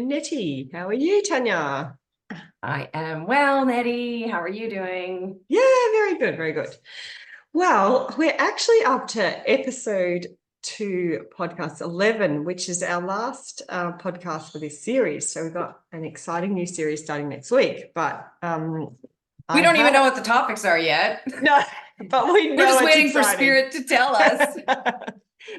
and Nettie. How are you, Tanya? I am well, Nettie. How are you doing? Yeah, very good, very good. Well, we're actually up to episode 2, podcast 11, which is our last podcast for this series. So we've got an exciting new series starting next week. But We don't even know what the topics are yet. No, but we know We're just it's waiting for exciting. Spirit to tell us.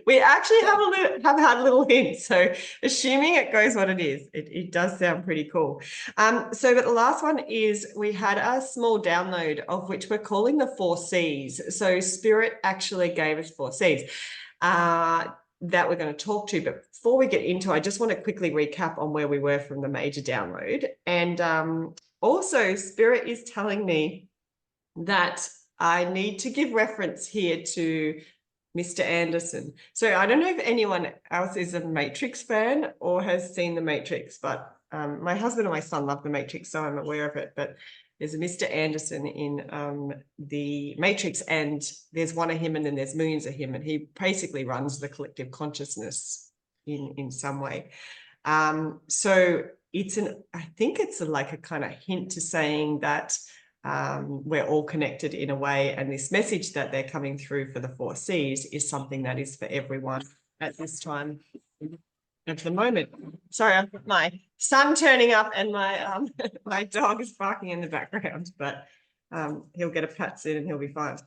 We actually have had little hints, so assuming it goes what it is, it does sound pretty cool. But the last one is we had a small download of which we're calling the 4 C's. So Spirit actually gave us 4 C's that we're going to talk to. But before we get into, I just want to quickly recap on where we were from the major download. And also, Spirit is telling me that I need to give reference here to Mr. Anderson. So I don't know if anyone else is a Matrix fan or has seen The Matrix, but my husband and my son love The Matrix, so I'm aware of it. But there's a Mr. Anderson in The Matrix, and there's one of him and then there's millions of him, and he basically runs the collective consciousness in some way. So I think it's like a kind of hint to saying that we're all connected in a way, and this message that they're coming through for the 4 C's is something that is for everyone at this time at the moment. Sorry, I've got my son turning up and my my dog is barking in the background, but he'll get a pat soon and he'll be fine.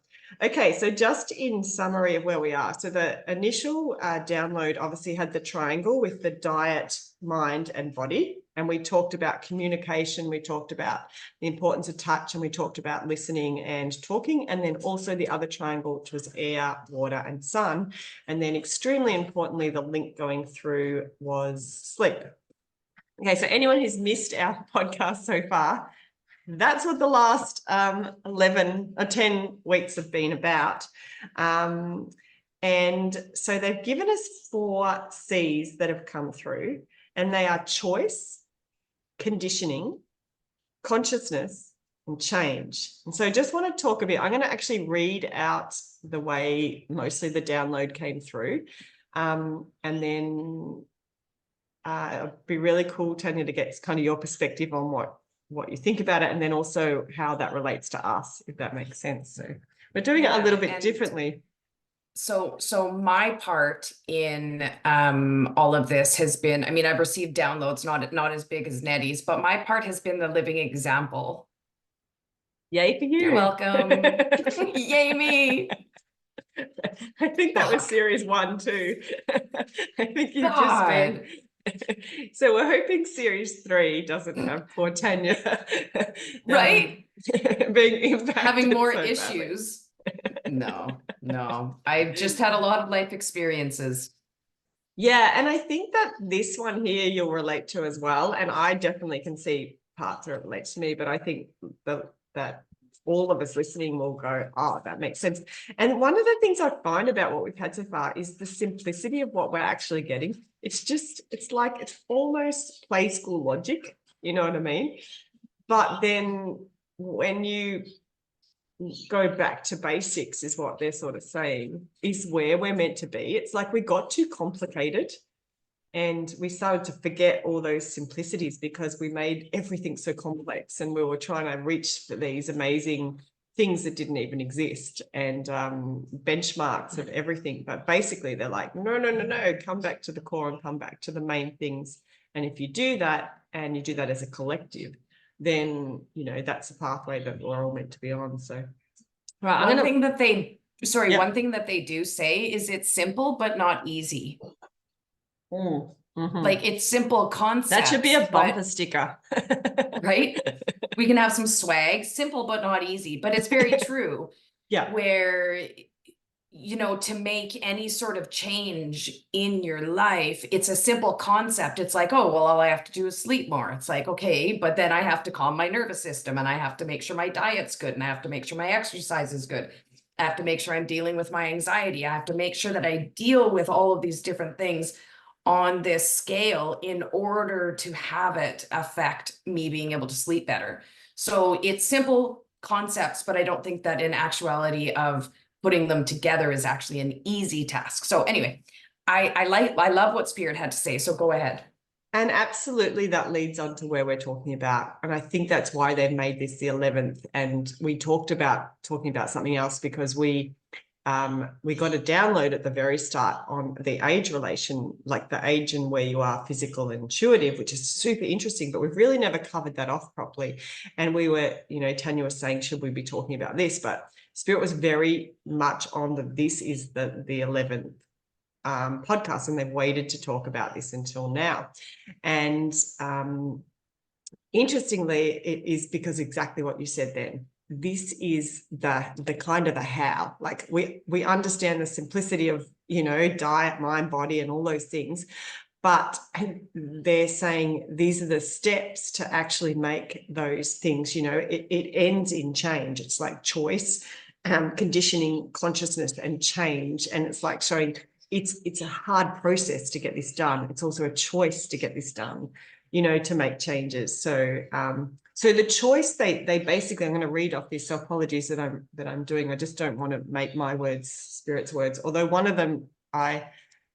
Okay, so just in summary of where we are. So the initial download obviously had the triangle with the diet, mind, and body. And we talked about communication, we talked about the importance of touch, and we talked about listening and talking. And then also the other triangle, which was air, water, and sun. And then extremely importantly, the link going through was sleep. Okay, so anyone who's missed our podcast so far, that's what the last 11 or 10 weeks have been about. And so they've given us 4 C's that have come through, and they are choice, conditioning, consciousness, and change. And so I just want to talk a bit. I'm going to actually read out the way mostly the download came through. And then it'd be really cool, Tanya, to get kind of your perspective on what you think about it, and then also how that relates to us, if that makes sense. So we're doing it a little bit differently. So my part in all of this has been, I mean, I've received downloads, not as big as Nettie's, but my part has been the living example. Yay for you. You're welcome. Yay me. I think that was series 1 too. I think you've just been. So we're hoping series 3 doesn't have poor Tanya right being impacted, having more issues. No, I've just had a lot of life experiences. Yeah, and I think that this one here you'll relate to as well, and I definitely can see parts that relate to me, but I think that all of us listening will go, oh, that makes sense. And one of the things I find about what we've had so far is the simplicity of what we're actually getting. It's like it's almost play school logic, you know what I mean? But then when you go back to basics, is what they're sort of saying, is where we're meant to be. It's like we got too complicated and we started to forget all those simplicities because we made everything so complex, and we were trying to reach for these amazing things that didn't even exist, and benchmarks of everything. But basically they're like, no, come back to the core and come back to the main things. And if you do that, and you do that as a collective, then, you know, that's the pathway that we're all meant to be on. So right, one thing that they do say is it's simple but not easy. Like, it's simple concepts. That should be a bumper sticker. Right? We can have some swag, simple but not easy, but it's very true. Yeah. Where, you know, to make any sort of change in your life, it's a simple concept. It's like, oh, well, all I have to do is sleep more. It's like, okay, but then I have to calm my nervous system, and I have to make sure my diet's good, and I have to make sure my exercise is good. I have to make sure I'm dealing with my anxiety. I have to make sure that I deal with all of these different things on this scale in order to have it affect me being able to sleep better. So it's simple concepts, but I don't think that in actuality of putting them together is actually an easy task. So anyway, I love what Spirit had to say. So go ahead. And absolutely that leads on to where we're talking about. And I think that's why they've made this the 11th. And we talked about talking about something else because we got a download at the very start on the age relation, like the age and where you are physical and intuitive, which is super interesting, but we've really never covered that off properly. And we were, you know, Tanya was saying, should we be talking about this? But Spirit was very much on this is the 11th podcast, and they've waited to talk about this until now. And interestingly, it is because exactly what you said then. This is the kind of the how. Like we understand the simplicity of, you know, diet, mind, body, and all those things, but they're saying these are the steps to actually make those things. You know, it ends in change. It's like choice, conditioning, consciousness, and change. And it's like showing it's a hard process to get this done. It's also a choice to get this done, you know, to make changes. So so the choice they basically, I'm going to read off this, so apologies that I'm doing. I just don't want to make my words Spirit's words, although one of them I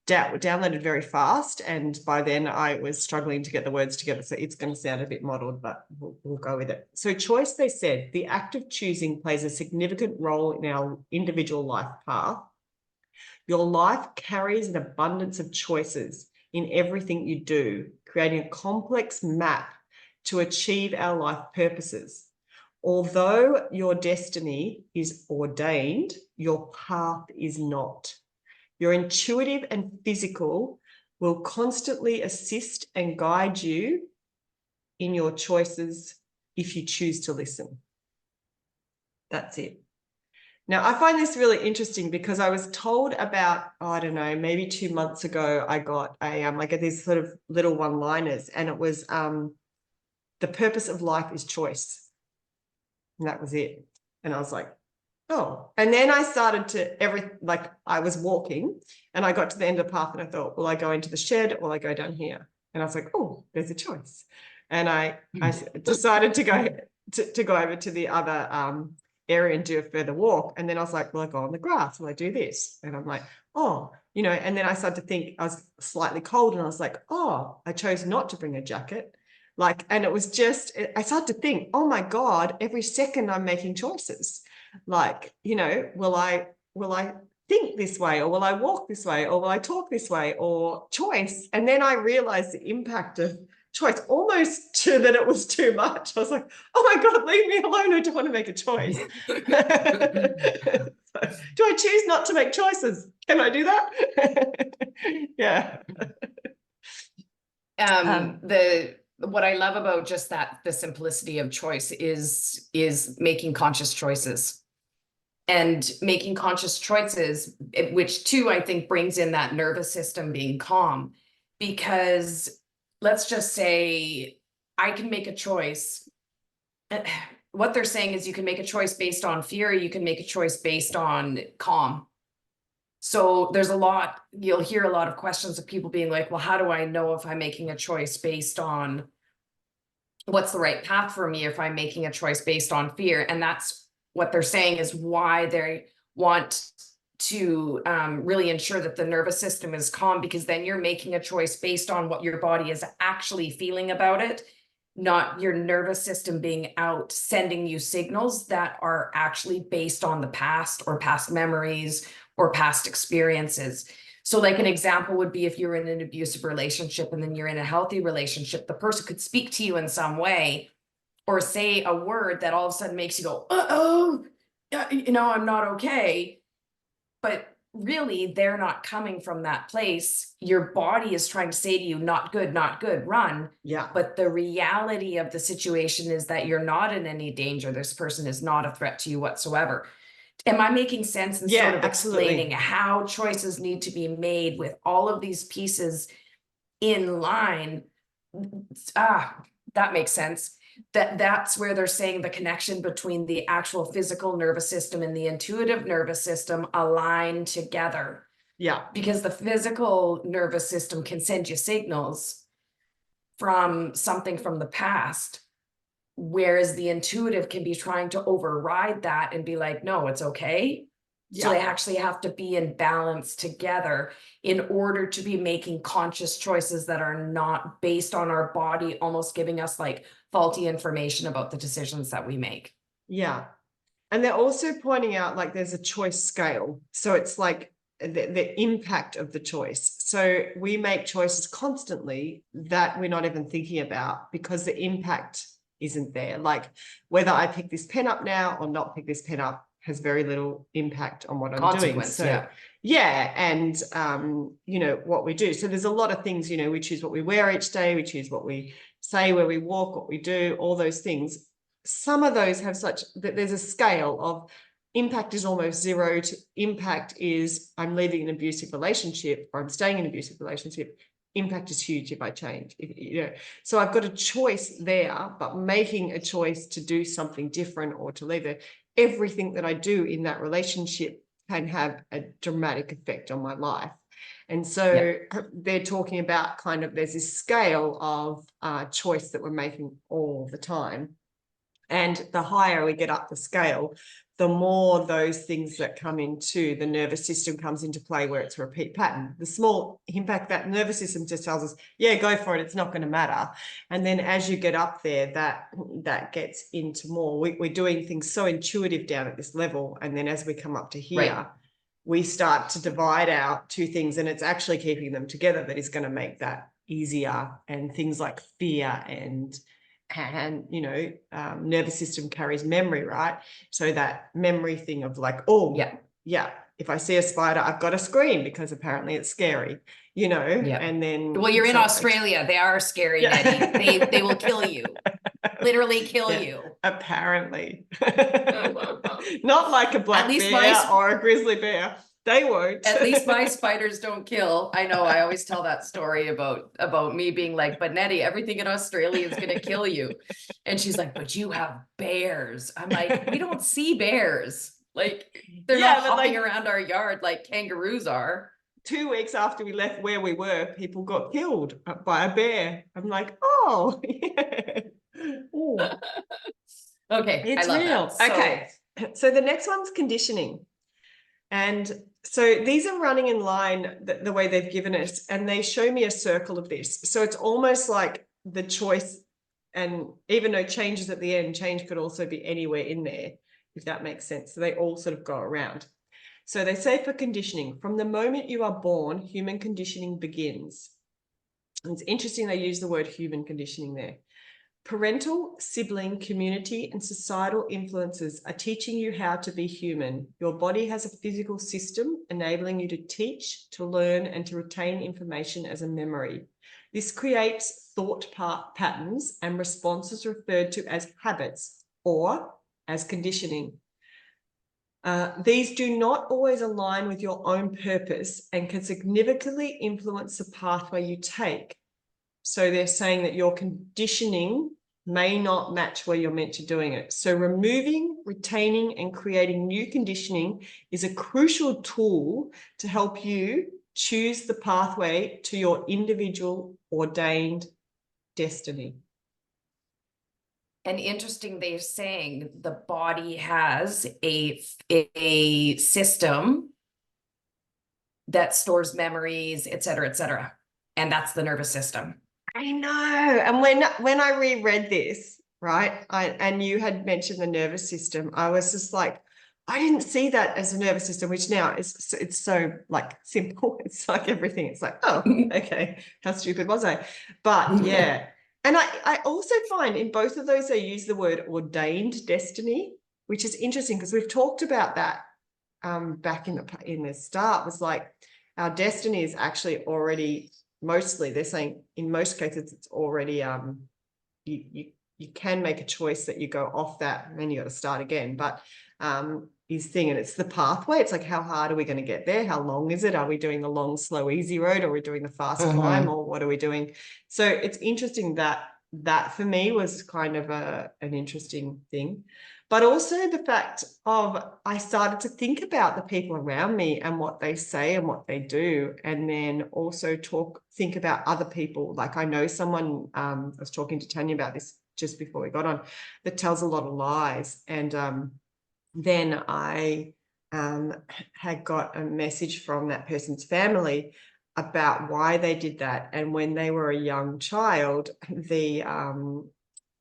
downloaded very fast, and by then I was struggling to get the words together, so it's going to sound a bit muddled, but we'll go with it. So choice, they said, the act of choosing plays a significant role in our individual life path. Your life carries an abundance of choices in everything you do, creating a complex map to achieve our life purposes. Although your destiny is ordained, your path is not. Your intuitive and physical will constantly assist and guide you in your choices if you choose to listen. That's it. Now, I find this really interesting because I was told about, I don't know, maybe 2 months ago, I got like these sort of little one-liners, and it was the purpose of life is choice. And that was it. And I was like, oh. And then I started to I was walking and I got to the end of the path and I thought, will I go into the shed or will I go down here? And I was like, oh, there's a choice. And I decided to go over to the other area and do a further walk. And then I was like, will I go on the grass? Will I do this? And I'm like, oh, you know, and then I started to think, I was slightly cold and I was like, oh, I chose not to bring a jacket. Like, and it was just, I started to think, oh my God, every second I'm making choices. Like, you know, will I think this way, or will I walk this way, or will I talk this way, or choice? And then I realized the impact of choice, almost to that it was too much. I was like, oh my God, leave me alone. I don't want to make a choice. So, do I choose not to make choices? Can I do that? Yeah. What I love about just that, the simplicity of choice is making conscious choices. And making conscious choices, which too, I think brings in that nervous system being calm, because let's just say I can make a choice. What they're saying is you can make a choice based on fear, you can make a choice based on calm. So there's you'll hear a lot of questions of people being like, well, how do I know if I'm making a choice based on what's the right path for me if I'm making a choice based on fear? And that's what they're saying is why they want to really ensure that the nervous system is calm, because then you're making a choice based on what your body is actually feeling about it, not your nervous system being out sending you signals that are actually based on the past or past memories or past experiences. So like an example would be if you're in an abusive relationship and then you're in a healthy relationship, the person could speak to you in some way or say a word that all of a sudden makes you go, uh-oh, you know, I'm not okay. But really, they're not coming from that place. Your body is trying to say to you, not good, run. Yeah. But the reality of the situation is that you're not in any danger. This person is not a threat to you whatsoever. Am I making sense in sort of explaining how choices need to be made with all of these pieces in line? That makes sense. That's where they're saying the connection between the actual physical nervous system and the intuitive nervous system align together. Yeah. Because the physical nervous system can send you signals from something from the past, whereas the intuitive can be trying to override that and be like, no, it's okay. So they actually have to be in balance together in order to be making conscious choices that are not based on our body almost giving us like faulty information about the decisions that we make. Yeah. And they're also pointing out like there's a choice scale. So it's like the impact of the choice. So we make choices constantly that we're not even thinking about because the impact isn't there. Like whether I pick this pen up now or not pick this pen up has very little impact on what I'm doing. So yeah, and you know, what we do. So there's a lot of things, you know, we choose what we wear each day, we choose what we say, where we walk, what we do, all those things. Some of those have such that there's a scale of impact is almost zero to impact is I'm leaving an abusive relationship or I'm staying in an abusive relationship. Impact is huge if I change, you know. So I've got a choice there, but making a choice to do something different or to leave it, everything that I do in that relationship can have a dramatic effect on my life. And so they're talking about kind of there's this scale of choice that we're making all the time. And the higher we get up the scale, the more those things that come into the nervous system comes into play where it's a repeat pattern. The small impact that nervous system just tells us, yeah, go for it. It's not going to matter. And then as you get up there, that gets into more. We're doing things so intuitive down at this level. And then as we come up to here, we start to divide out two things and it's actually keeping them together that is going to make that easier. And things like fear and you know, nervous system carries memory, right? So that memory thing of like, oh yeah, if I see a spider, I've got to scream because apparently it's scary, you know. And then well, you're in Australia, they are scary, Nettie. They will kill you, literally kill you, apparently. Not like a black bear or a grizzly bear. They won't. At least my spiders don't kill. I know, I always tell that story about me being like, but Nettie, everything in Australia is gonna kill you. And she's like, but you have bears. I'm like, we don't see bears. Like, they're not hopping around our yard like kangaroos are. 2 weeks after we left where we were, people got killed by a bear. I'm like, oh, yeah. Okay, it's real. Okay, so the next one's conditioning. And so these are running in line the way they've given us, and they show me a circle of this. So it's almost like the choice, and even though change is at the end, change could also be anywhere in there, if that makes sense. So they all sort of go around. So they say for conditioning, from the moment you are born, human conditioning begins. And it's interesting they use the word human conditioning there. Parental, sibling, community, and societal influences are teaching you how to be human. Your body has a physical system enabling you to teach, to learn, and to retain information as a memory. This creates thought patterns and responses referred to as habits or as conditioning. These do not always align with your own purpose and can significantly influence the pathway you take. So they're saying that your conditioning may not match where you're meant to doing it. So removing, retaining, and creating new conditioning is a crucial tool to help you choose the pathway to your individual ordained destiny. And interesting, they're saying the body has a system that stores memories, et cetera, and that's the nervous system. I know. And when I reread this, right, and you had mentioned the nervous system, I was just like, I didn't see that as a nervous system, which now is it's so like simple. It's like everything. It's like, oh, okay, how stupid was I? But yeah. And I also find in both of those, they use the word ordained destiny, which is interesting because we've talked about that back in the start, was like our destiny is actually already, mostly they're saying in most cases it's already you can make a choice that you go off that and then you got to start again, but is thing, and it's the pathway. It's like, how hard are we going to get there? How long is it? Are we doing the long slow easy road, or are we doing the fast climb, or what are we doing? So it's interesting that for me was kind of an interesting thing. But also the fact of I started to think about the people around me and what they say and what they do, and then also think about other people. Like I know someone, I was talking to Tanya about this just before we got on, that tells a lot of lies. And then I had got a message from that person's family about why they did that. And when they were a young child, they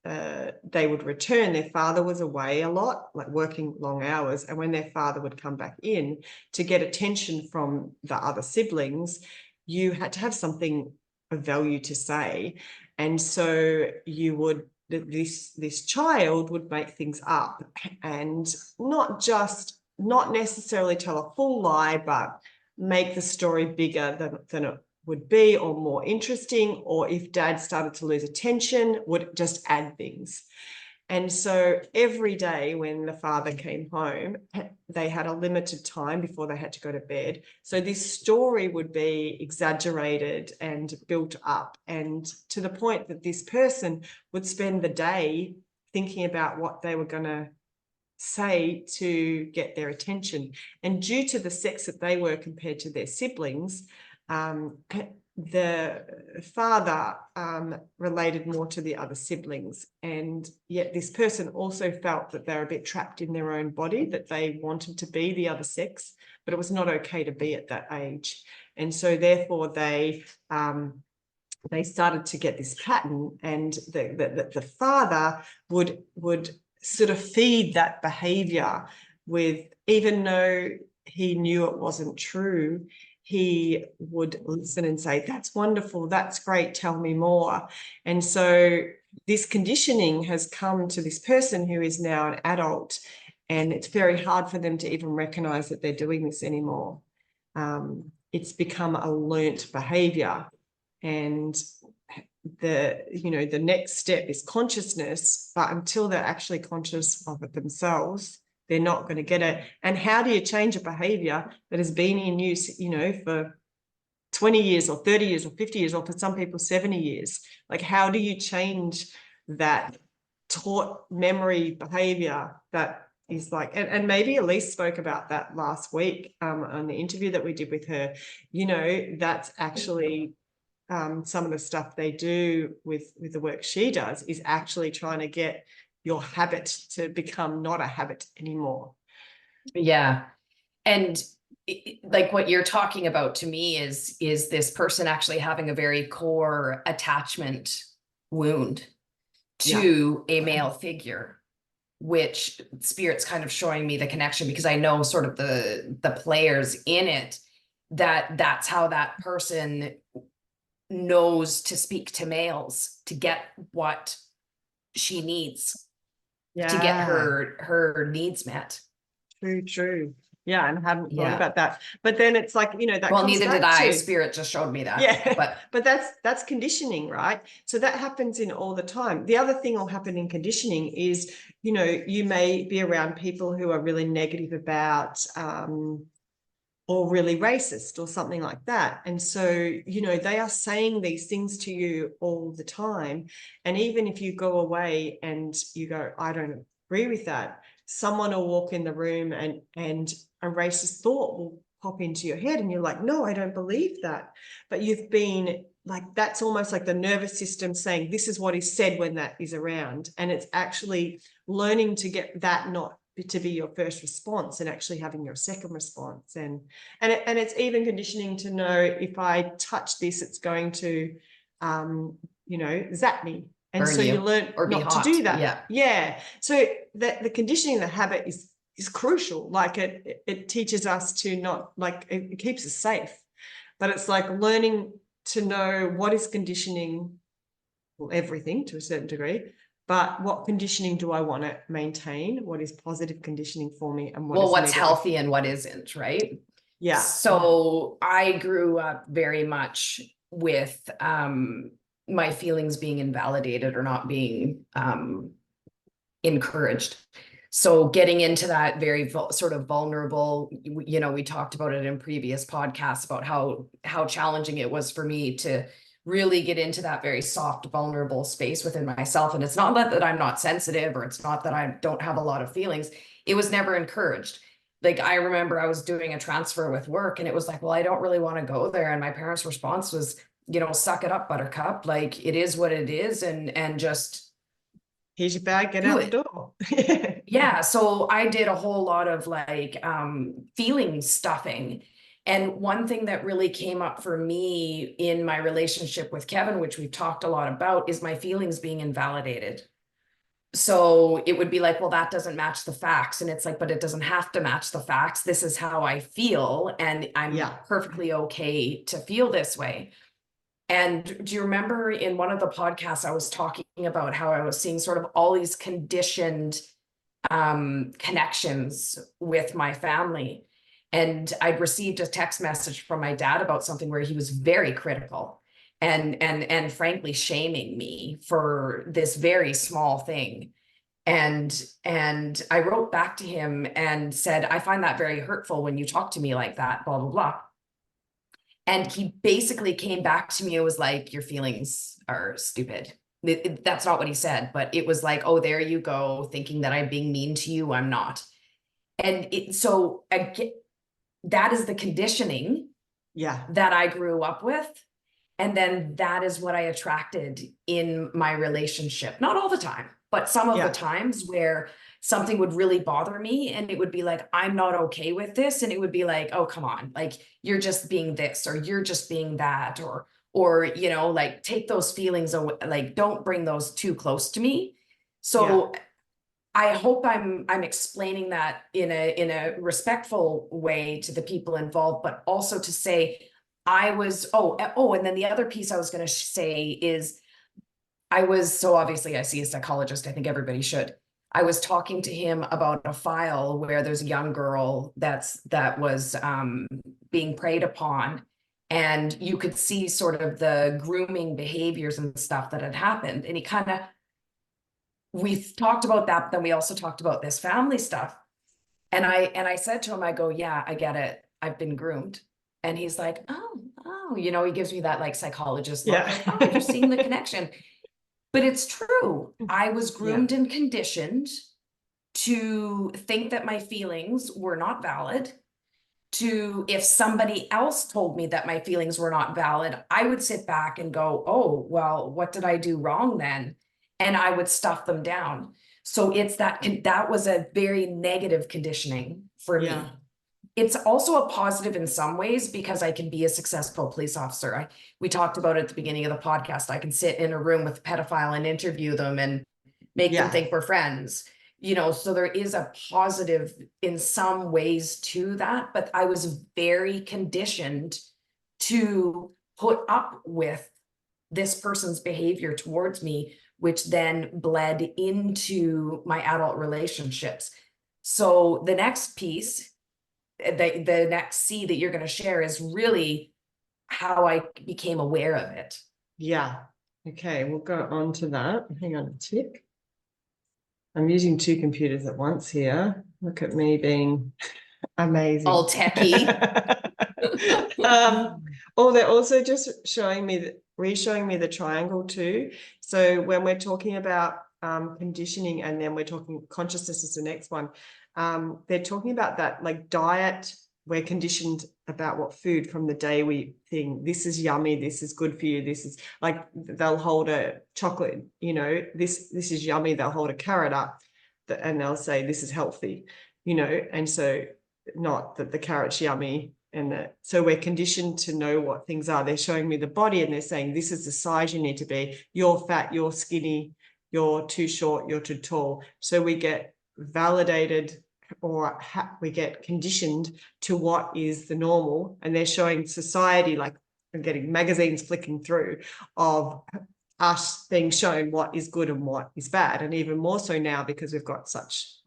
would return. Their father was away a lot, like working long hours. And when their father would come back in to get attention from the other siblings, you had to have something of value to say. And so you would, this child would make things up and not necessarily tell a full lie, but make the story bigger than it would be, or more interesting, or if dad started to lose attention, would just add things. And so every day when the father came home, they had a limited time before they had to go to bed. So this story would be exaggerated and built up, and to the point that this person would spend the day thinking about what they were going to say to get their attention. And due to the sex that they were compared to their siblings, the father related more to the other siblings, and yet this person also felt that they're a bit trapped in their own body, that they wanted to be the other sex, but it was not okay to be at that age. And so therefore they started to get this pattern, and the father would sort of feed that behavior with, even though he knew it wasn't true, he would listen and say, that's wonderful, that's great, tell me more. And so this conditioning has come to this person who is now an adult, and it's very hard for them to even recognize that they're doing this anymore. It's become a learnt behavior, and the next step is consciousness, but until they're actually conscious of it themselves, they're not going to get it. And how do you change a behavior that has been in use, for 20 years or 30 years or 50 years, or for some people 70 years? Like, how do you change that taught memory behavior that is like, and maybe Elise spoke about that last week on the interview that we did with her. That's actually some of the stuff they do with the work she does, is actually trying to get your habit to become not a habit anymore. Yeah. And like what you're talking about to me is this person actually having a very core attachment wound to a male figure, which Spirit's kind of showing me the connection, because I know sort of the players in it, that's how that person knows to speak to males to get what she needs to get her needs met. True. Yeah, and I hadn't thought about that. But then it's like, that well, comes neither back did I. to, Spirit just showed me that. Yeah, but that's conditioning, right? So that happens in all the time. The other thing will happen in conditioning is, you may be around people who are really negative about or really racist or something like that. And so, they are saying these things to you all the time. And even if you go away and you go, I don't agree with that, someone will walk in the room and a racist thought will pop into your head, and you're like, no, I don't believe that. But you've been like, that's almost like the nervous system saying, this is what is said when that is around. And it's actually learning to get that not to be your first response, and actually having your second response. And it's even conditioning to know, if I touch this, it's going to zap me. And burn so you learn or not to do that. Yeah. So the conditioning, the habit is crucial. Like it teaches us to not, like, it keeps us safe, but it's like learning to know what is conditioning, well, everything to a certain degree, but what conditioning do I want to maintain? What is positive conditioning for me, and what's negative? Healthy and what isn't, right? Yeah. So I grew up very much with my feelings being invalidated or not being encouraged. So getting into that very sort of vulnerable, we talked about it in previous podcasts about how challenging it was for me to really get into that very soft, vulnerable space within myself. And it's not that I'm not sensitive, or it's not that I don't have a lot of feelings. It was never encouraged. Like, I remember I was doing a transfer with work, and it was like, well, I don't really want to go there. And my parents' response was, suck it up, buttercup. Like, it is what it is. And just, here's your bag, get out the door. Yeah, so I did a whole lot of like feeling stuffing. And one thing that really came up for me in my relationship with Kevin, which we've talked a lot about, is my feelings being invalidated. So it would be like, well, that doesn't match the facts. And it's like, but it doesn't have to match the facts. This is how I feel, and I'm Yeah. perfectly okay to feel this way. And do you remember in one of the podcasts, I was talking about how I was seeing sort of all these conditioned connections with my family. And I'd received a text message from my dad about something where he was very critical and frankly shaming me for this very small thing. And I wrote back to him and said, I find that very hurtful when you talk to me like that, blah, blah, blah. And he basically came back to me and was like, your feelings are stupid. That's not what he said, but it was like, oh, there you go, thinking that I'm being mean to you. I'm not. And so again, that is the conditioning Yeah. that I grew up with. And then that is what I attracted in my relationship. Not all the time, but some of the Yeah. times where something would really bother me and it would be like, I'm not okay with this. And it would be like, oh, come on, like you're just being this, or you're just being that, or, you know, like take those feelings away, like don't bring those too close to me. So I hope I'm explaining that in a respectful way to the people involved, but also to say I was, and then the other piece I was going to say is I was, so obviously I see a psychologist, I think everybody should. I was talking to him about a file where there's a young girl that was being preyed upon, and you could see sort of the grooming behaviors and stuff that had happened. And he kind of, we've talked about that, but then we also talked about this family stuff. And I said to him, I go, yeah, I get it. I've been groomed. And he's like, oh, you know, he gives me that like psychologist look, like, oh, you're seeing the connection. But it's true. I was groomed and conditioned to think that my feelings were not valid. To, if somebody else told me that my feelings were not valid, I would sit back and go, oh, well, what did I do wrong then? And I would stuff them down. So it's that was a very negative conditioning for me. It's also a positive in some ways because I can be a successful police officer. We talked about it at the beginning of the podcast. I can sit in a room with a pedophile and interview them and make them think we're friends. You know, so there is a positive in some ways to that, but I was very conditioned to put up with this person's behavior towards me, which then bled into my adult relationships. So the next piece, the next C that you're going to share is really how I became aware of it. Yeah. Okay, we'll go on to that. Hang on a tick. I'm using two computers at once here. Look at me being amazing. All techie. Oh, they're also just showing me, re-showing me the triangle too. So when we're talking about conditioning, and then we're talking consciousness is the next one, they're talking about that like diet. We're conditioned about what food from the day we think this is yummy, this is good for you, this is like, they'll hold a chocolate, you know, this is yummy, they'll hold a carrot up and they'll say this is healthy, you know, and so not that the carrot's yummy. And so we're conditioned to know what things are. They're showing me the body and they're saying this is the size you need to be, you're fat, you're skinny, you're too short, you're too tall. So we get validated, or we get conditioned to what is the normal. And they're showing society, like I'm getting magazines flicking through of us being shown what is good and what is bad. And even more so now because we've got such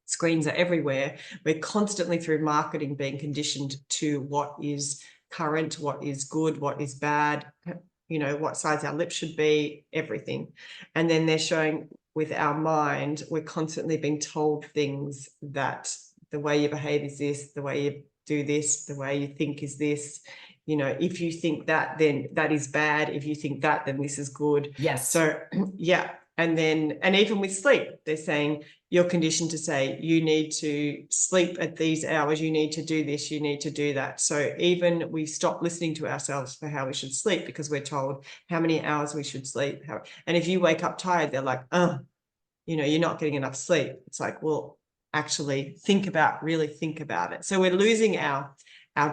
screens are everywhere, we're constantly through marketing being conditioned to what is current, what is good, what is bad, you know, what size our lips should be, everything. And then they're showing with our mind, we're constantly being told things that the way you behave is this, the way you do this, the way you think is this. You know, if you think that, then that is bad. If you think that, then this is good. Yes. So yeah. And then, and even with sleep, they're saying you're conditioned to say you need to sleep at these hours, you need to do this, you need to do that. So even we stop listening to ourselves for how we should sleep because we're told how many hours we should sleep. And if you wake up tired, they're like, oh, you're not getting enough sleep. It's like, well, actually really think about it. So we're losing our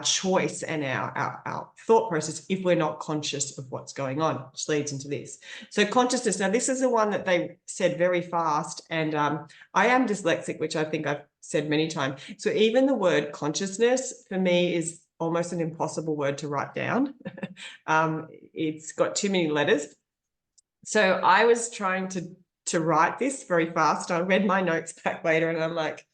choice and our thought process if we're not conscious of what's going on, which leads into this. So consciousness. Now, this is the one that they said very fast, and I am dyslexic, which I think I've said many times. So even the word consciousness for me is almost an impossible word to write down. It's got too many letters. So I was trying to write this very fast. I read my notes back later, and I'm like,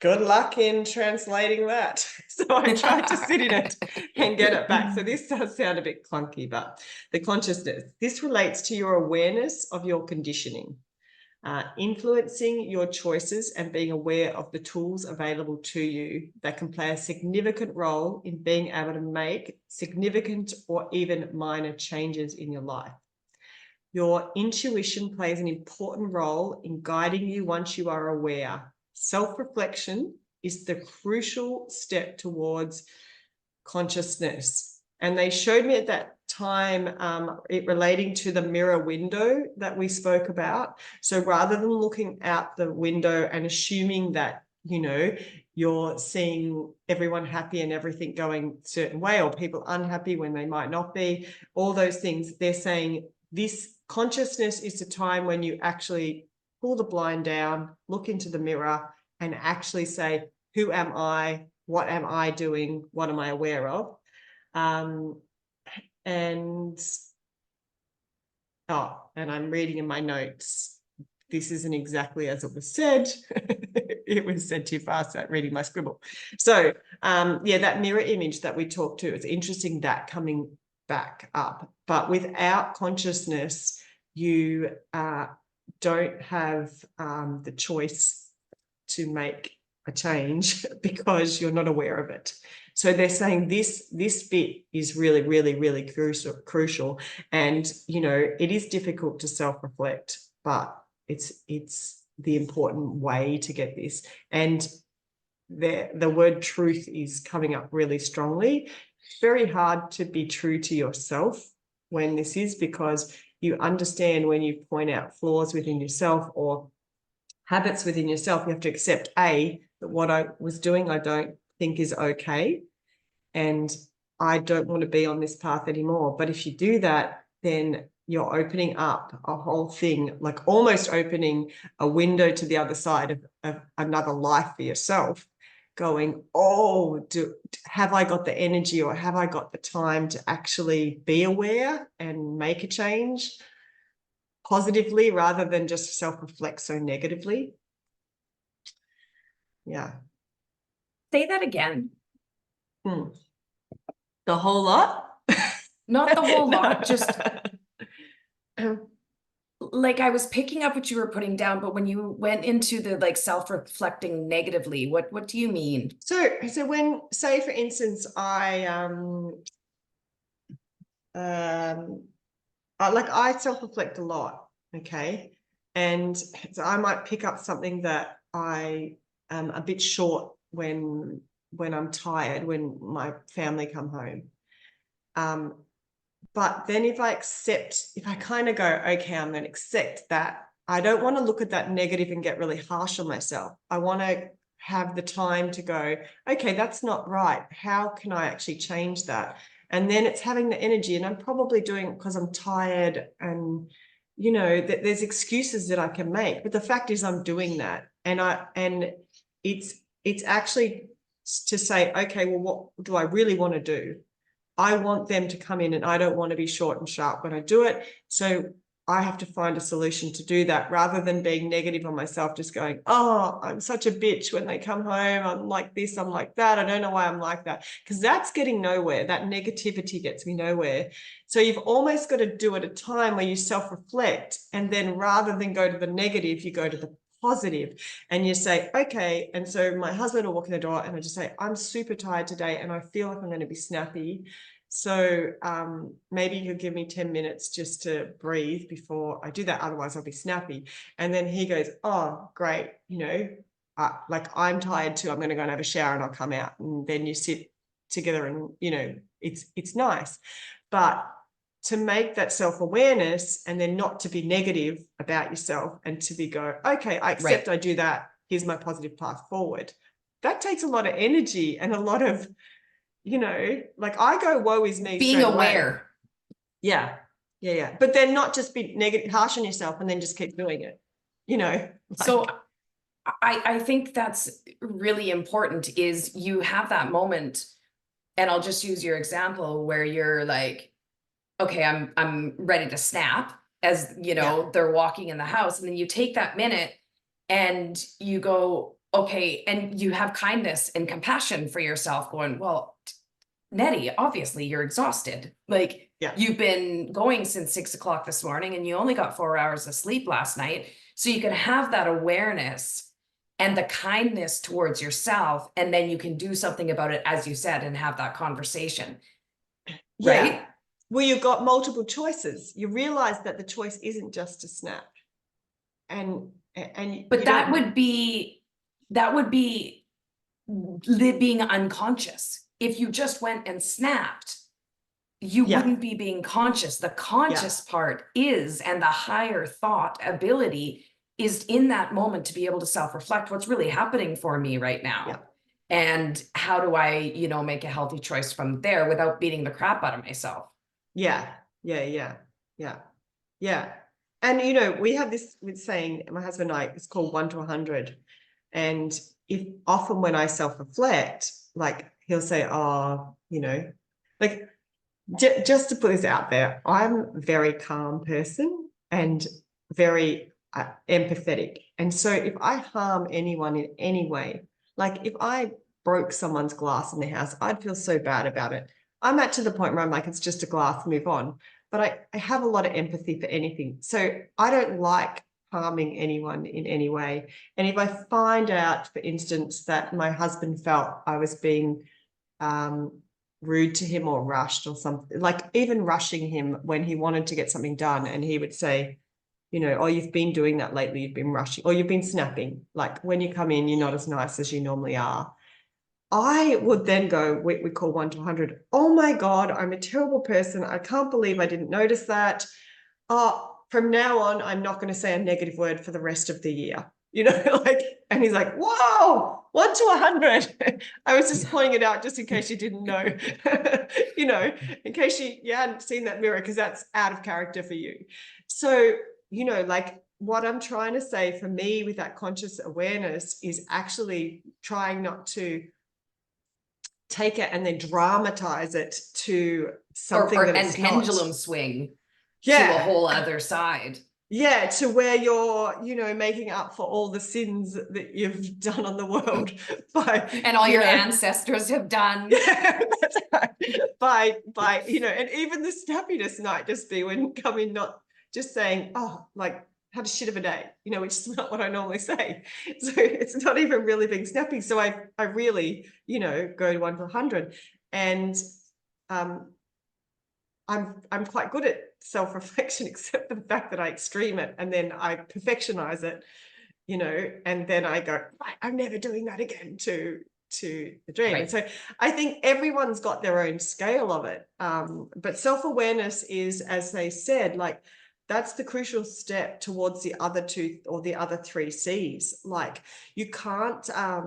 good luck in translating that. So I tried to sit in it and get it back. So this does sound a bit clunky, but the consciousness, this relates to your awareness of your conditioning, influencing your choices and being aware of the tools available to you that can play a significant role in being able to make significant or even minor changes in your life. Your intuition plays an important role in guiding you once you are aware. Self-reflection is the crucial step towards consciousness. And they showed me at that time it relating to the mirror window that we spoke about. So rather than looking out the window and assuming that, you're seeing everyone happy and everything going a certain way, or people unhappy when they might not be, all those things, they're saying this consciousness is the time when you actually pull the blind down, look into the mirror, and actually say, who am I? What am I doing? What am I aware of? And I'm reading in my notes. This isn't exactly as it was said. It was said too fast at reading my scribble. So that mirror image that we talked to, it's interesting that coming back up. But without consciousness, you don't have the choice to make a change because you're not aware of it. So they're saying this bit is really, really, really crucial. And, it is difficult to self-reflect, but it's the important way to get this. And the word truth is coming up really strongly. It's very hard to be true to yourself when this is, because you understand when you point out flaws within yourself or habits within yourself, you have to accept that what I was doing, I don't think is okay. And I don't want to be on this path anymore. But if you do that, then you're opening up a whole thing, like almost opening a window to the other side of another life for yourself, going, have I got the energy or have I got the time to actually be aware and make a change positively rather than just self-reflect so negatively? Yeah. Say that again. The whole lot? Not the whole lot, just like I was picking up what you were putting down, but when you went into the like self-reflecting negatively, what do you mean? So when, say for instance, I self-reflect a lot, okay? And so I might pick up something that I am a bit short when I'm tired, when my family come home. But then if I kind of go, okay, I'm going to accept that, I don't want to look at that negative and get really harsh on myself. I want to have the time to go, okay, that's not right. How can I actually change that? And then it's having the energy, and I'm probably doing it because I'm tired, and there's excuses that I can make, but the fact is I'm doing that, and it's actually to say, okay, well, what do I really want to do? I want them to come in, and I don't want to be short and sharp when I do it. So I have to find a solution to do that, rather than being negative on myself, just going, oh, I'm such a bitch when they come home. I'm like this, I'm like that. I don't know why I'm like that, because that's getting nowhere. That negativity gets me nowhere. So you've almost got to do it at a time where you self-reflect, and then rather than go to the negative, you go to the positive, and you say, okay. And so my husband will walk in the door, and I just say, I'm super tired today and I feel like I'm going to be snappy. So maybe you give me 10 minutes just to breathe before I do that. Otherwise I'll be snappy. And then he goes, oh, great. Like I'm tired too. I'm going to go and have a shower and I'll come out. And then you sit together and, it's nice. But to make that self-awareness and then not to be negative about yourself and to be go, okay, I accept I do that. Here's my positive path forward. That takes a lot of energy and a lot of, you know, like I go, woe is me. Being aware. Yeah. Yeah. Yeah. But then not just be negative, harsh on yourself and then just keep doing it, you know. Like, so I think that's really important is you have that moment, and I'll just use your example where you're like, okay, I'm ready to snap, as you know, they're walking in the house, and then you take that minute and you go, okay, and you have kindness and compassion for yourself going, well, Nettie, obviously you're exhausted. Like you've been going since 6 o'clock this morning and you only got 4 hours of sleep last night. So you can have that awareness and the kindness towards yourself. And then you can do something about it, as you said, and have that conversation. Yeah. Right? Well, you've got multiple choices. You realize that the choice isn't just to snap. But that would be being unconscious. If you just went and snapped, you wouldn't be being conscious. The conscious part is, and the higher thought ability is in that moment to be able to self-reflect what's really happening for me right now. And how do I, you know, make a healthy choice from there without beating the crap out of myself? Yeah. And, you know, we have this saying, my husband and I, it's called 1 to 100. And if often when I self-reflect, like he'll say, oh, you know, like just to put this out there, I'm a very calm person and very empathetic. And so if I harm anyone in any way, like if I broke someone's glass in their house, I'd feel so bad about it. I'm at to the point where I'm like, it's just a glass, move on. But I have a lot of empathy for anything. So I don't like harming anyone in any way. And if I find out, for instance, that my husband felt I was being rude to him or rushed or something, like even rushing him when he wanted to get something done, and he would say, you know, oh, you've been doing that lately, you've been rushing, or you've been snapping, like when you come in, you're not as nice as you normally are. I would then go, we call 1 to 100. Oh my God, I'm a terrible person. I can't believe I didn't notice that. From now on, I'm not going to say a negative word for the rest of the year. You know, like, and he's like, whoa, 1 to 100. I was just pointing it out just in case you didn't know, you know, in case you hadn't seen that mirror, because that's out of character for you. So, you know, like what I'm trying to say for me with that conscious awareness is actually trying not to take it and then dramatize it to something that it's not. Pendulum swing to a whole other side. Yeah, to where you're, you know, making up for all the sins that you've done on the world and all your ancestors have done. Yeah, that's right. By you know, and even the snappiness might just be when coming, not just saying, oh, like had a shit of a day, you know, which is not what I normally say. So it's not even really being snappy. So I really, you know, go to 1 to 100, and I'm quite good at self-reflection, except for the fact that I extreme it and then I perfectionize it, you know, and then I go, right, I'm never doing that again to the dream. Right. And so I think everyone's got their own scale of it. But self-awareness is, as they said, like that's the crucial step towards the other 2 or the other 3 C's. Like you can't have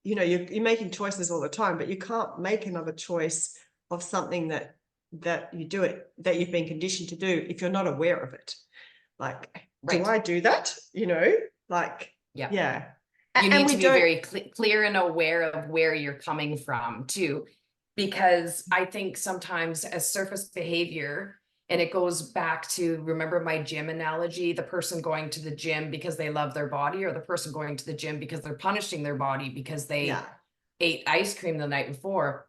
you know, you're making choices all the time, but you can't make another choice of something that you do it, that you've been conditioned to do, if you're not aware of it. Like, do I do that? You know, like, yeah. You need to be very clear and aware of where you're coming from too, because I think sometimes as surface behavior, and it goes back to, remember my gym analogy, the person going to the gym because they love their body, or the person going to the gym because they're punishing their body because they ate ice cream the night before.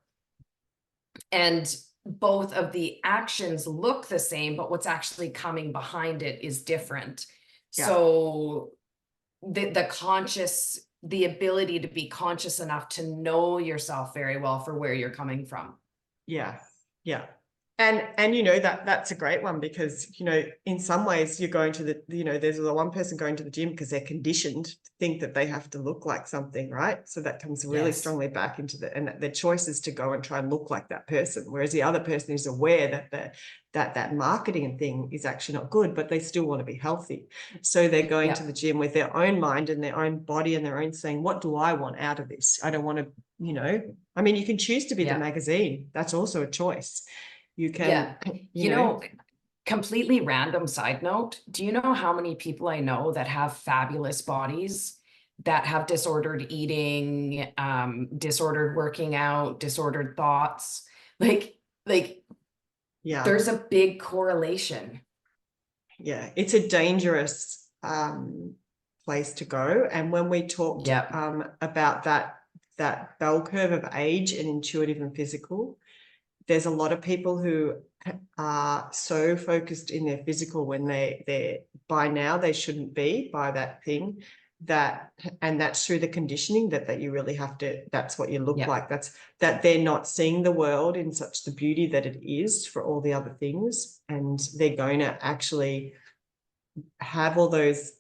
And both of the actions look the same, but what's actually coming behind it is different. So the ability to be conscious enough to know yourself very well for where you're coming from. Yeah. And you know, that's a great one, because you know, in some ways you're going to the, you know, there's the one person going to the gym because they're conditioned to think that they have to look like something, right? So that comes really Yes. strongly back into and their choice is to go and try and look like that person, whereas the other person is aware that that marketing thing is actually not good, but they still want to be healthy. So they're going to the gym with their own mind and their own body and their own saying, what do I want out of this? I don't want to, you know, I mean, you can choose to be the magazine. That's also a choice. You can, you know, completely random side note. Do you know how many people I know that have fabulous bodies that have disordered eating, disordered working out, disordered thoughts? Like, yeah, there's a big correlation. Yeah, it's a dangerous place to go. And when we talked about that bell curve of age and intuitive and physical, there's a lot of people who are so focused in their physical when they're by now they shouldn't be by that thing, and that's through the conditioning that you really have to, that's what you look like, that they're not seeing the world in such the beauty that it is for all the other things, and they're going to actually have all those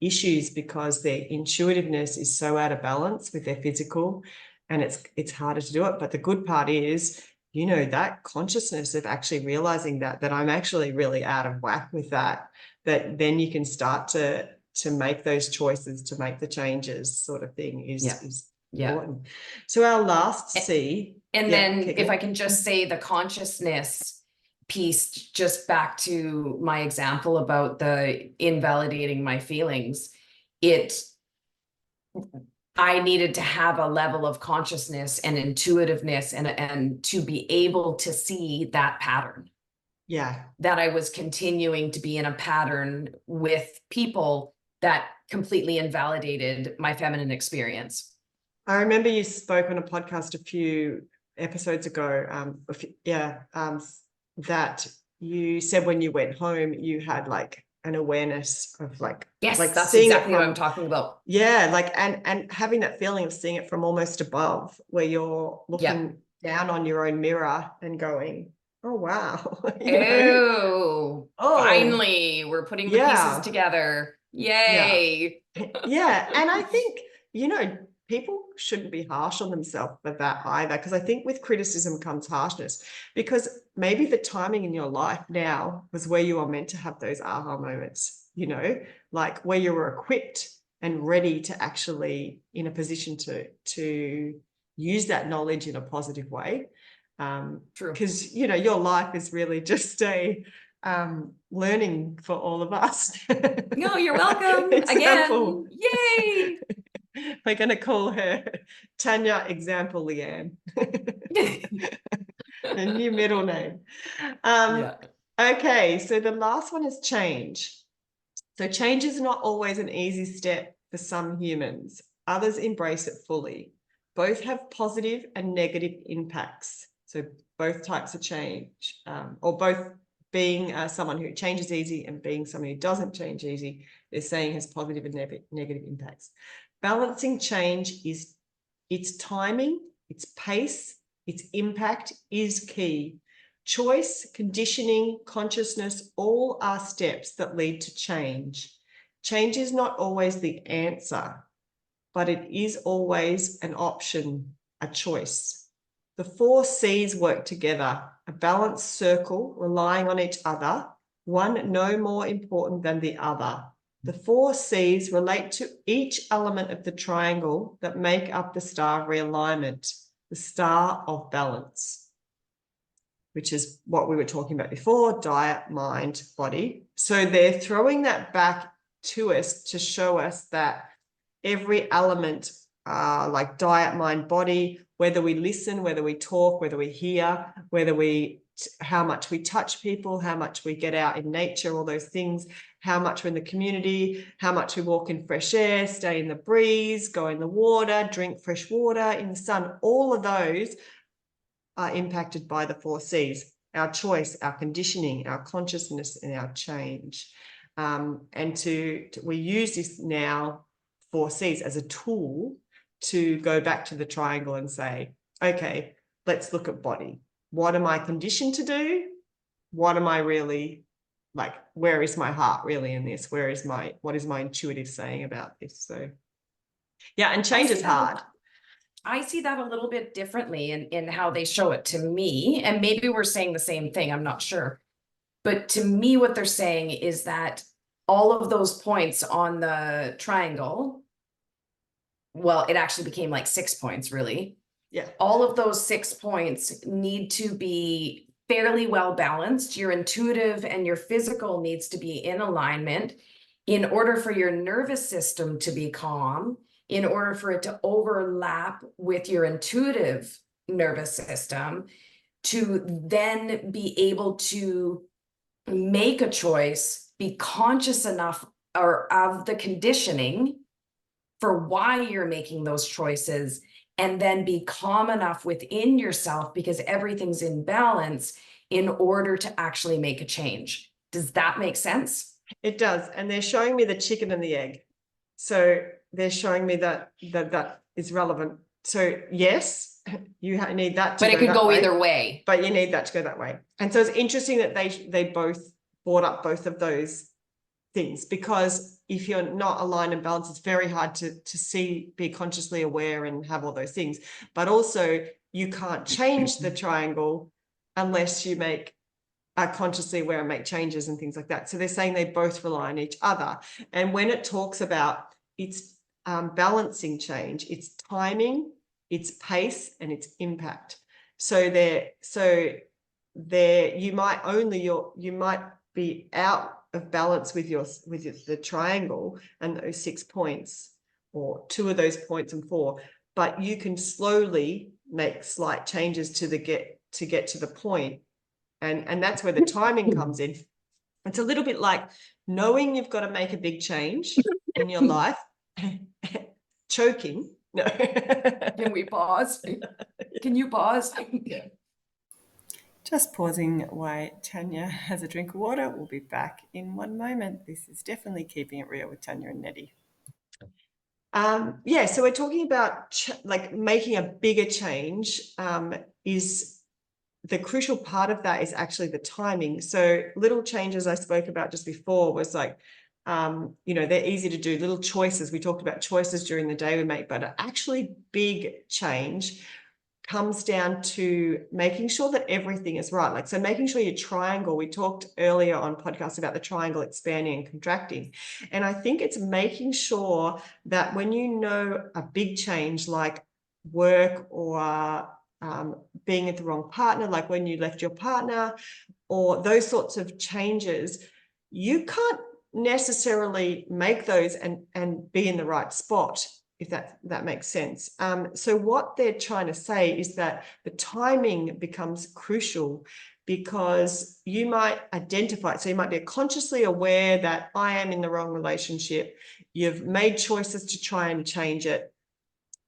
issues because their intuitiveness is so out of balance with their physical, and it's harder to do it. But the good part is, you know, that consciousness of actually realizing that I'm actually really out of whack with that then you can start to make those choices, to make the changes, sort of thing is important. So our last C, and then if I can just say the consciousness piece, just back to my example about the invalidating my feelings, I needed to have a level of consciousness and intuitiveness and to be able to see that pattern. That I was continuing to be in a pattern with people that completely invalidated my feminine experience. I remember you spoke on a podcast a few episodes ago, that you said when you went home, you had like an awareness of like that's seeing exactly what I'm talking about. And having that feeling of seeing it from almost above, where you're looking down on your own mirror and going, oh wow. Finally we're putting the pieces together. Yay. And I think, you know, people shouldn't be harsh on themselves for that either, because I think with criticism comes harshness, because maybe the timing in your life now was where you are meant to have those aha moments, you know, like where you were equipped and ready to actually in a position to use that knowledge in a positive way. True. Because, you know, your life is really just a learning for all of us. No, you're welcome. Example. Again. Yay. We're going to call her Tanya Example Leanne. A new middle name. Okay, so the last one is change. So change is not always an easy step for some humans. Others embrace it fully. Both have positive and negative impacts. So both types of change, or both being someone who changes easy and being someone who doesn't change easy, they're saying has positive and negative impacts. Balancing change is its timing, its pace, its impact is key. Choice, conditioning, consciousness, all are steps that lead to change. Change is not always the answer, but it is always an option, a choice. The 4 C's work together, a balanced circle relying on each other, one no more important than the other. The 4 C's relate to each element of the triangle that make up the star of realignment, the star of balance, which is what we were talking about before, diet, mind, body. So they're throwing that back to us to show us that every element, like diet, mind, body, whether we listen, whether we talk, whether we hear, how much we touch people, how much we get out in nature, all those things, how much we're in the community, how much we walk in fresh air, stay in the breeze, go in the water, drink fresh water in the sun, all of those are impacted by the 4 C's, our choice, our conditioning, our consciousness, and our change. And we use this now 4 C's as a tool to go back to the triangle and say, okay, let's look at body. what am I conditioned to do? What am I really like? Where is my heart really in this? What is my intuitive saying about this? So yeah, and change is hard. I see that a little bit differently in how they show it to me. And maybe we're saying the same thing, I'm not sure. But to me, what they're saying is that all of those points on the triangle, well, it actually became like 6 points, really. Yeah. All of those 6 points need to be fairly well balanced. Your intuitive and your physical needs to be in alignment in order for your nervous system to be calm, in order for it to overlap with your intuitive nervous system, to then be able to make a choice, be conscious enough or of the conditioning for why you're making those choices, and then be calm enough within yourself because everything's in balance in order to actually make a change. Does that make sense? It does. And they're showing me the chicken and the egg. So they're showing me that is relevant. So yes, you need that to but it could go way, either way. but you need that to go that way. And so it's interesting that they both brought up both of those things, because if you're not aligned and balanced, it's very hard to be consciously aware and have all those things. But also you can't change the triangle unless you are consciously aware and make changes and things like that. So they're saying they both rely on each other. And when it talks about its balancing change, it's timing, its pace, and its impact. So you might be out of balance with the triangle and those 6 points, or 2 of those points and 4, but you can slowly make slight changes to get to the point. And that's where the timing comes in. It's a little bit like knowing you've got to make a big change in your life, choking. No. Can we pause? Can you pause? Yeah. Just pausing while Tanya has a drink of water. We'll be back in one moment. This is definitely Keeping It Real with Tanya and Nettie. Yeah, so we're talking about like making a bigger change. Is the crucial part of that is actually the timing. So little changes I spoke about just before was like, they're easy to do, little choices. We talked about choices during the day we make, but actually big change comes down to making sure that everything is right. Like, so making sure your triangle, we talked earlier on podcasts about the triangle expanding and contracting. And I think it's making sure that when you know a big change like work or being with the wrong partner, like when you left your partner, or those sorts of changes, you can't necessarily make those and be in the right spot, if that makes sense. So what they're trying to say is that the timing becomes crucial, because you might identify it. So you might be consciously aware that I am in the wrong relationship. You've made choices to try and change it.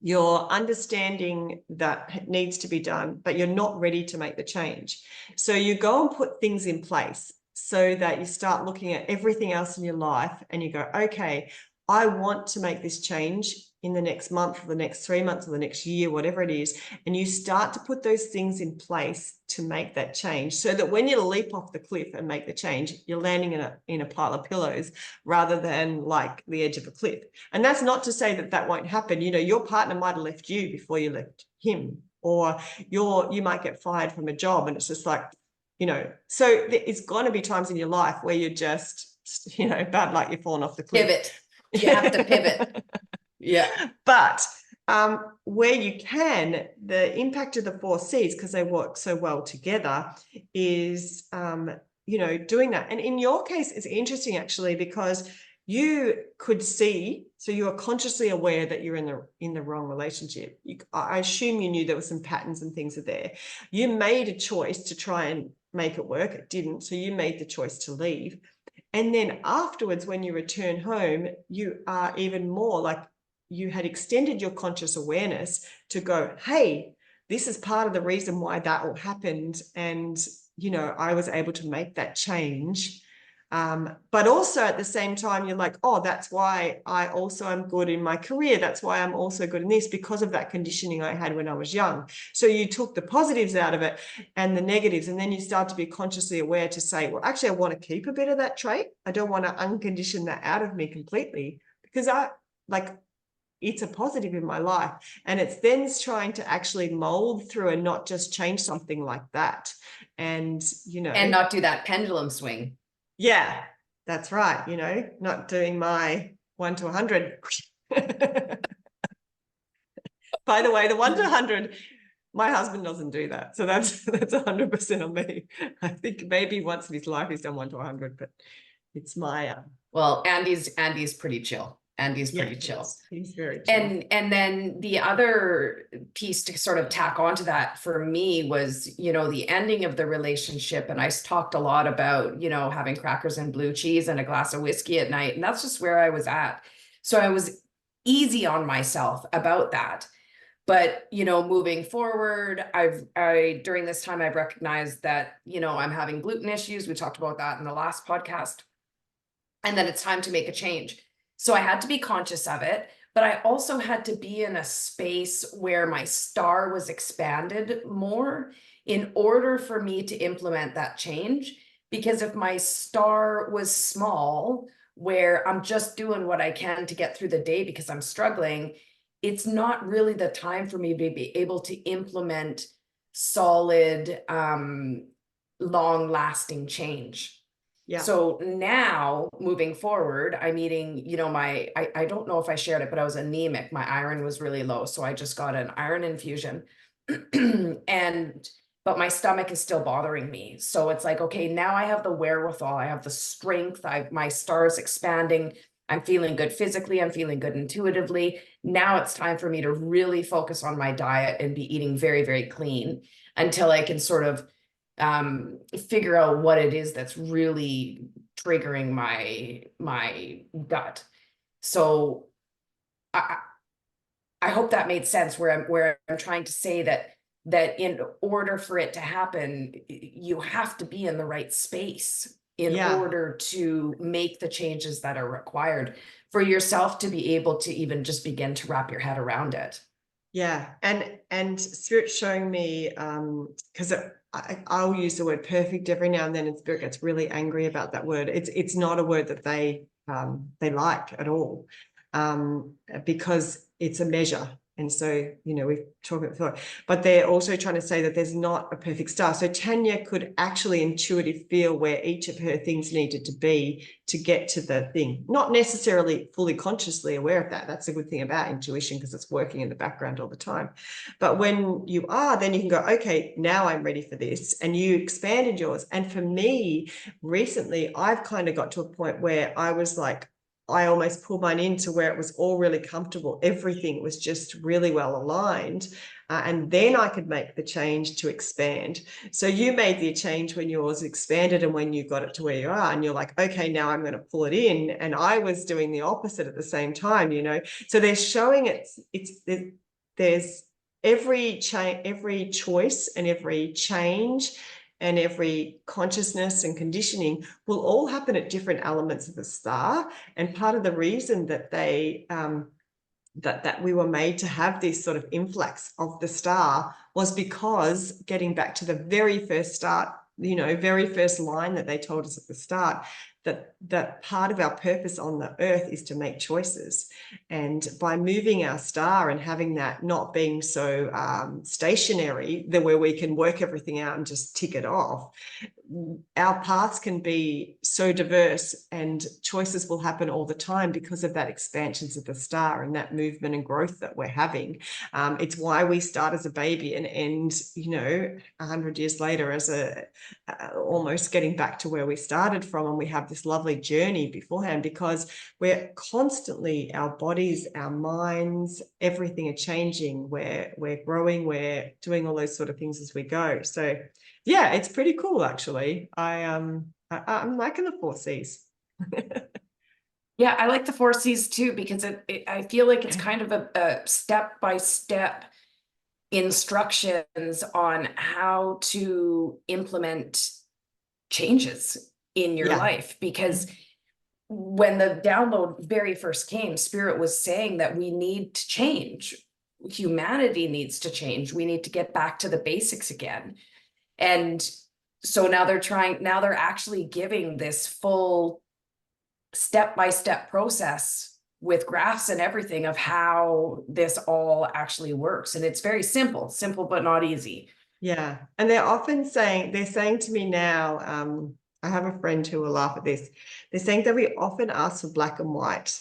You're understanding that it needs to be done, but you're not ready to make the change. So you go and put things in place so that you start looking at everything else in your life and you go, okay, I want to make this change in the next month or the next 3 months or the next year, whatever it is. And you start to put those things in place to make that change, so that when you leap off the cliff and make the change, you're landing in a pile of pillows rather than like the edge of a cliff. And that's not to say that won't happen. Your partner might have left you before you left him, or you might get fired from a job, and it's just like, so it's going to be times in your life where you're just, bad luck, you've fallen off the cliff. Pivot. You have to pivot. Yeah. But where you can, the impact of the 4 C's, because they work so well together, is, doing that. And in your case, it's interesting actually, because you could see, so you are consciously aware that you're in the wrong relationship. I assume you knew there were some patterns and things are there. You made a choice to try and make it work. It didn't. So you made the choice to leave. And then afterwards, when you return home, you are even more like, you had extended your conscious awareness to go, hey, this is part of the reason why that all happened. And, I was able to make that change But also at the same time, you're like, oh, that's why I also am good in my career. That's why I'm also good in this, because of that conditioning I had when I was young. So you took the positives out of it and the negatives, and then you start to be consciously aware to say, well, actually, I want to keep a bit of that trait. I don't want to uncondition that out of me completely, because it's a positive in my life. And it's then trying to actually mold through and not just change something like that. And, And not do that pendulum swing. yeah, that's right. Not doing my 1 to 100. By the way, the 1 to 100, my husband doesn't do that. So that's 100% on me. I think maybe once in his life he's done 1 to 100, but it's my well, Andy's pretty chill. Andy's yeah, pretty chill. He's very chill. And then the other piece to sort of tack onto that for me was, the ending of the relationship. And I talked a lot about, having crackers and blue cheese and a glass of whiskey at night. And that's just where I was at. So I was easy on myself about that. But, moving forward, during this time, I've recognized that, I'm having gluten issues. We talked about that in the last podcast. And then it's time to make a change. So I had to be conscious of it, but I also had to be in a space where my star was expanded more in order for me to implement that change. Because if my star was small, where I'm just doing what I can to get through the day because I'm struggling, it's not really the time for me to be able to implement solid, long-lasting change. Yeah. So now moving forward, I'm eating, I don't know if I shared it, but I was anemic. My iron was really low. So I just got an iron infusion but my stomach is still bothering me. So it's like, okay, now I have the wherewithal. I have the strength. My star is expanding. I'm feeling good physically. I'm feeling good intuitively. Now it's time for me to really focus on my diet and be eating very, very clean until I can sort of figure out what it is that's really triggering my gut. So I hope that made sense where I'm trying to say that in order for it to happen, you have to be in the right space in order to make the changes that are required for yourself to be able to even just begin to wrap your head around it. Yeah. And Spirit showing me, because I'll use the word perfect every now and then, and Spirit gets really angry about that word. It's not a word that they like at all, because it's a measure. And so, we've talked about before, but they're also trying to say that there's not a perfect star. So Tanya could actually intuitively feel where each of her things needed to be to get to the thing, not necessarily fully consciously aware of that. That's a good thing about intuition, because it's working in the background all the time. But when you are, then you can go, okay, now I'm ready for this. And you expanded yours. And for me, recently, I've kind of got to a point where I was like, I almost pulled mine into where it was all really comfortable. Everything was just really well aligned. And then I could make the change to expand. So you made the change when yours expanded and when you got it to where you are, and you're like, okay, now I'm going to pull it in. And I was doing the opposite at the same time, So they're showing there's every choice and every change and every consciousness and conditioning will all happen at different elements of the star. And part of the reason that they that we were made to have this sort of influx of the star was because, getting back to the very first start, very first line that they told us at the start, that part of our purpose on the earth is to make choices. And by moving our star and having that not being so stationary, where we can work everything out and just tick it off, our paths can be so diverse and choices will happen all the time because of that expansions of the star and that movement and growth that we're having. It's why we start as a baby and end, 100 years later as almost getting back to where we started from, and we have this lovely journey beforehand, because we're constantly, our bodies, our minds, everything are changing. We're growing, we're doing all those sort of things as we go. So yeah, it's pretty cool, actually. I'm liking the 4 C's. Yeah, I like the 4 C's too, because I feel like it's kind of a step-by-step instructions on how to implement changes in your Yeah. life. Because when the download very first came, Spirit was saying that we need to change. Humanity needs to change. We need to get back to the basics again. And so now they're actually giving this full step-by-step process with graphs and everything of how this all actually works. And it's very simple, but not easy. Yeah. And they're saying to me now, I have a friend who will laugh at this. They're saying that we often ask for black and white.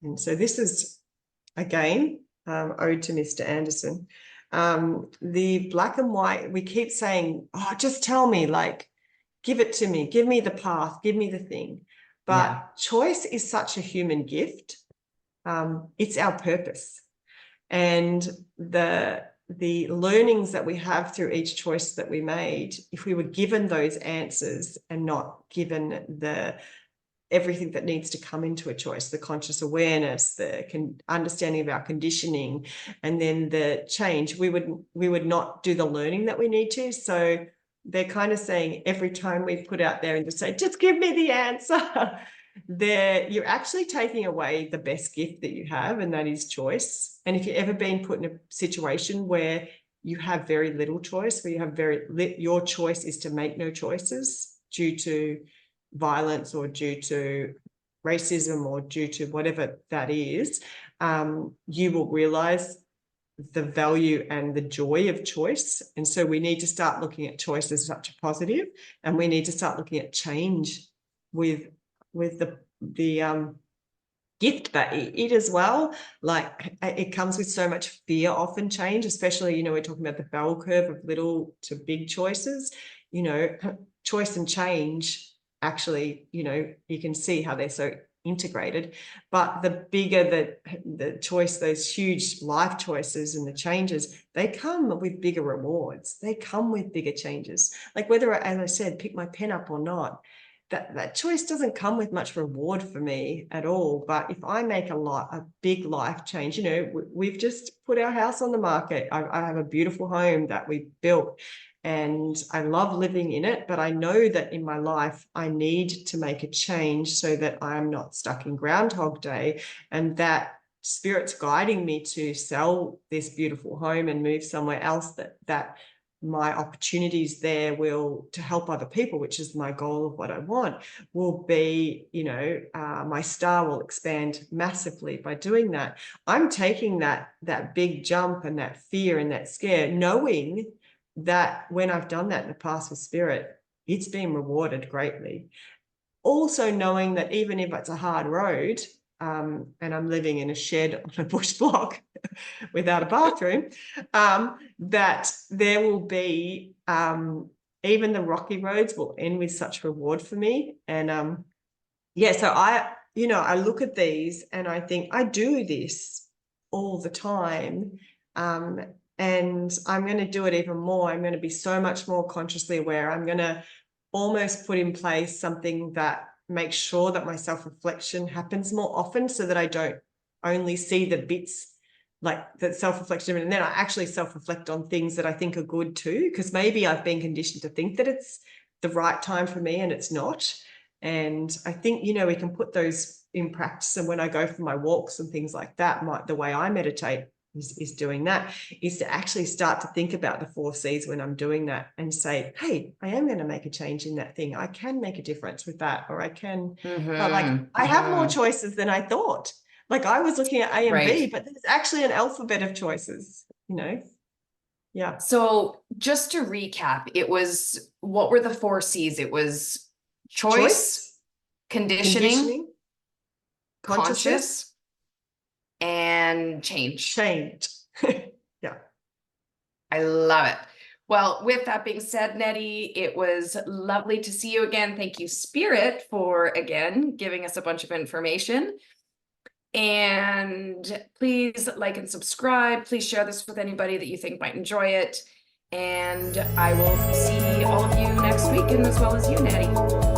And so this is, again, ode to Mr. Anderson. The black and white, we keep saying, oh, just tell me, like, give it to me, give me the path, give me the thing. But choice is such a human gift. It's our purpose. And the learnings that we have through each choice that we made, if we were given those answers and not given everything that needs to come into a choice, the conscious awareness, the understanding of our conditioning, and then the change, we would not do the learning that we need to. So they're kind of saying every time we put out there and just say, just give me the answer, you're actually taking away the best gift that you have, and that is choice. And if you've ever been put in a situation where you have very little choice, where you have your choice is to make no choices due to violence or due to racism or due to whatever that is, you will realize the value and the joy of choice. And so we need to start looking at choice as such a positive, and we need to start looking at change with the gift that it as well. Like, it comes with so much fear, often change, especially, we're talking about the bell curve of little to big choices, choice and change, actually, you can see how they're so integrated. But the bigger the choice, those huge life choices and the changes, they come with bigger rewards. They come with bigger changes. Like whether, as I said, pick my pen up or not, that choice doesn't come with much reward for me at all. But if I make a big life change, we've just put our house on the market. I have a beautiful home that we built, and I love living in it, but I know that in my life, I need to make a change so that I'm not stuck in Groundhog Day, and that Spirit's guiding me to sell this beautiful home and move somewhere else, that my opportunities there to help other people, which is my goal of what I want, will be, my star will expand massively by doing that. I'm taking that big jump and that fear and that scare, knowing that when I've done that in the past with Spirit, it's been rewarded greatly. Also knowing that even if it's a hard road, and I'm living in a shed on a bush block without a bathroom, that there will be, even the rocky roads will end with such reward for me. And so I look at these and I think I do this all the time. And I'm going to do it even more. I'm going to be so much more consciously aware. I'm going to almost put in place something that makes sure that my self-reflection happens more often, so that I don't only see the bits, like the self-reflection, and then I actually self-reflect on things that I think are good too, because maybe I've been conditioned to think that it's the right time for me and it's not. And I think, we can put those in practice. And when I go for my walks and things like that, the way I meditate is doing that, is to actually start to think about the 4 C's when I'm doing that, and say, hey, I am going to make a change in that thing. I can make a difference with that, or I can, but like, I have more choices than I thought. Like, I was looking at A and B, but there's actually an alphabet of choices, Yeah. So just to recap, what were the 4 C's? It was choice, conditioning, conscious, and change. Yeah. I love it. Well, with that being said, Nettie, it was lovely to see you again. Thank you, Spirit, for again giving us a bunch of information. And please like and subscribe. Please share this with anybody that you think might enjoy it. And I will see all of you next week, and as well as you, Nettie.